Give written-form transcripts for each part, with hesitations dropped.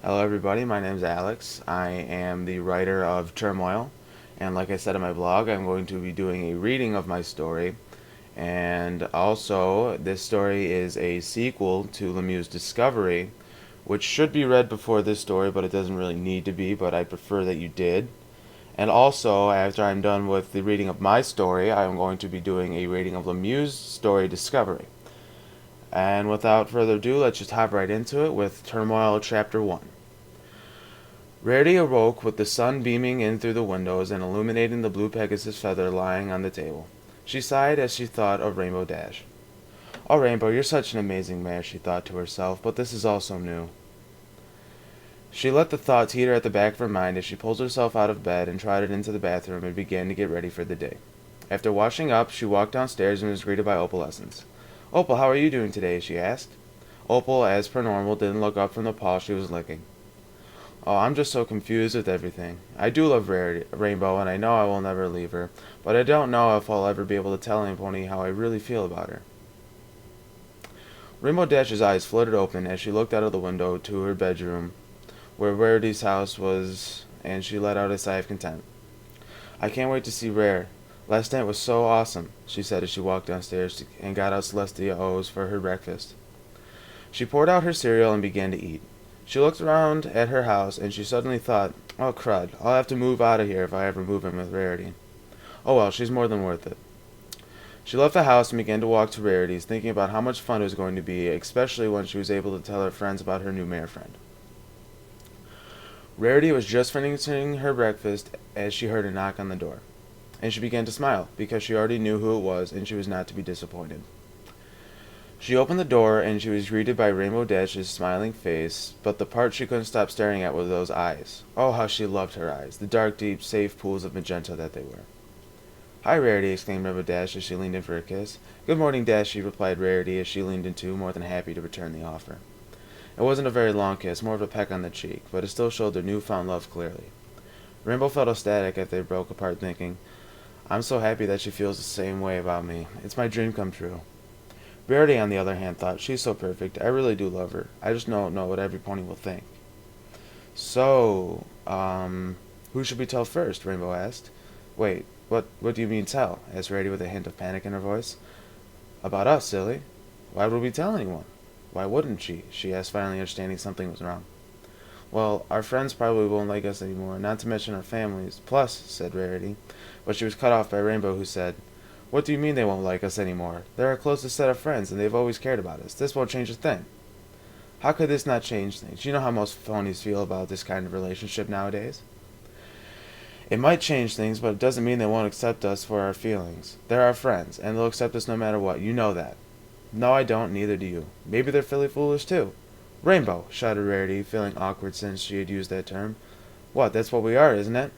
Hello, everybody. My name is Alex. I am the writer of Turmoil, and like I said in my blog, I'm going to be doing a reading of my story. And also, this story is a sequel to LeMu's Discovery, which should be read before this story, but it doesn't really need to be, but I prefer that you did. And also, after I'm done with the reading of my story, I'm going to be doing a reading of LeMu's story, Discovery. And without further ado, let's just hop right into it with Turmoil Chapter 1. Rarity awoke with the sun beaming in through the windows and illuminating the blue Pegasus feather lying on the table. She sighed as she thought of Rainbow Dash. "Oh, Rainbow, you're such an amazing mare," she thought to herself, "but this is all so new." She let the thought teeter at the back of her mind as she pulled herself out of bed and trotted into the bathroom and began to get ready for the day. After washing up, she walked downstairs and was greeted by Opalescence. "Opal, how are you doing today?" she asked. Opal, as per normal, didn't look up from the paw she was licking. "Oh, I'm just so confused with everything. I do love Rainbow, and I know I will never leave her, but I don't know if I'll ever be able to tell Pony how I really feel about her." Rainbow Dash's eyes fluttered open as she looked out of the window to her bedroom, where Rarity's house was, and she let out a sigh of content. "I can't wait to see Rare. Last night was so awesome," she said as she walked downstairs and got out Celestia O's for her breakfast. She poured out her cereal and began to eat. She looked around at her house, and she suddenly thought, "Oh, crud, I'll have to move out of here if I ever move in with Rarity. Oh well, she's more than worth it." She left the house and began to walk to Rarity's, thinking about how much fun it was going to be, especially when she was able to tell her friends about her new mare friend. Rarity was just finishing her breakfast as she heard a knock on the door, and she began to smile, because she already knew who it was, and she was not to be disappointed. She opened the door, and she was greeted by Rainbow Dash's smiling face, but the part she couldn't stop staring at were those eyes. Oh, how she loved her eyes, the dark, deep, safe pools of magenta that they were. "Hi, Rarity," exclaimed Rainbow Dash as she leaned in for a kiss. "Good morning, Dashy," replied Rarity as she leaned in too, more than happy to return the offer. It wasn't a very long kiss, more of a peck on the cheek, but it still showed their newfound love clearly. Rainbow felt ecstatic as they broke apart, thinking, "I'm so happy that she feels the same way about me. It's my dream come true." Rarity, on the other hand, thought, "She's so perfect. I really do love her. I just don't know what every pony will think." "So, who should we tell first?" Rainbow asked. "Wait, what do you mean tell?" asked Rarity with a hint of panic in her voice. "About us, silly. Why would we tell anyone?" "Why wouldn't she asked, finally understanding something was wrong. "Well, our friends probably won't like us anymore, not to mention our families. Plus," said Rarity, but she was cut off by Rainbow, who said, "What do you mean they won't like us anymore? They're our closest set of friends, and they've always cared about us. This won't change a thing." "How could this not change things? You know how most ponies feel about this kind of relationship nowadays." "It might change things, but it doesn't mean they won't accept us for our feelings. They're our friends, and they'll accept us no matter what. You know that." "No, I don't, neither do you. Maybe they're filly foolish, too." "Rainbow!" shouted Rarity, feeling awkward since she had used that term. "What, that's what we are, isn't it?"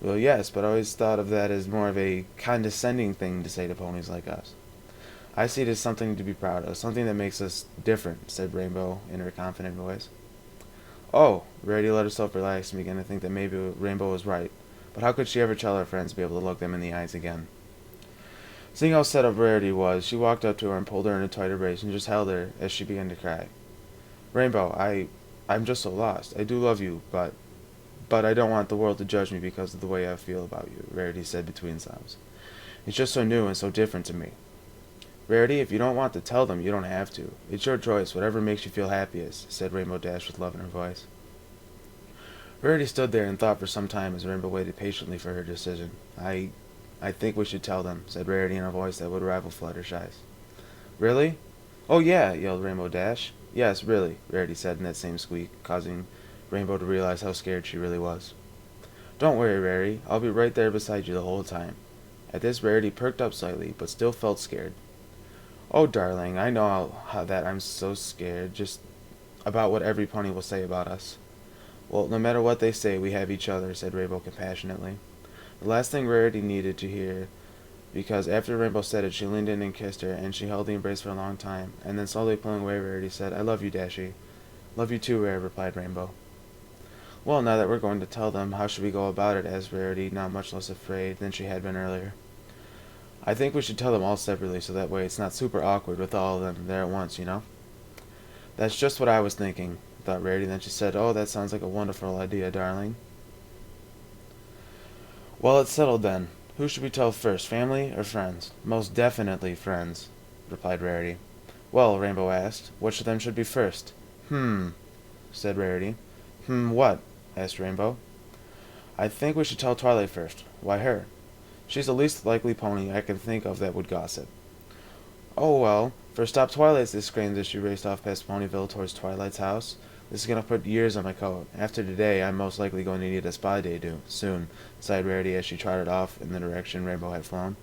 "Well, yes, but I always thought of that as more of a condescending thing to say to ponies like us." "I see it as something to be proud of, something that makes us different," said Rainbow in her confident voice. "Oh," Rarity let herself relax and began to think that maybe Rainbow was right, but how could she ever tell her friends to be able to look them in the eyes again? Seeing how set up Rarity was, she walked up to her and pulled her in a tight embrace and just held her as she began to cry. "Rainbow, I'm just so lost. I do love you, but I don't want the world to judge me because of the way I feel about you," Rarity said between sobs. "It's just so new and so different to me." "Rarity, if you don't want to tell them, you don't have to. It's your choice, whatever makes you feel happiest," said Rainbow Dash with love in her voice. Rarity stood there and thought for some time as Rainbow waited patiently for her decision. I think we should tell them," said Rarity in a voice that would rival Fluttershy's. "Really?" "Oh yeah," yelled Rainbow Dash. "Yes, really," Rarity said in that same squeak, causing Rainbow to realize how scared she really was. "Don't worry, Rarity. I'll be right there beside you the whole time." At this, Rarity perked up slightly, but still felt scared. "Oh, darling, I know how that I'm so scared, just about what every pony will say about us." "Well, no matter what they say, we have each other," said Rainbow compassionately. The last thing Rarity needed to hear, because after Rainbow said it, she leaned in and kissed her, and she held the embrace for a long time, and then slowly pulling away, Rarity said, "I love you, Dashy." "Love you too, Rare," replied Rainbow. "Well, now that we're going to tell them, how should we go about it?" asked Rarity, now much less afraid than she had been earlier. "I think we should tell them all separately, so that way it's not super awkward with all of them there at once, you know?" "That's just what I was thinking. thought Rarity. Then she said, "Oh, that sounds like a wonderful idea, darling." "Well, it's settled then. Who should we tell first, family or friends?" "Most definitely friends," replied Rarity. "Well," Rainbow asked, "which of them should be first?" Said Rarity. What?" asked Rainbow. "I think we should tell Twilight first." "Why her?" "She's the least likely pony I can think of that would gossip." "Oh, well, first stop Twilight's," they screamed as she raced off past Ponyville towards Twilight's house. "This is going to put years on my coat. After today, I'm most likely going to need a spa day soon," sighed Rarity as she trotted off in the direction Rainbow had flown.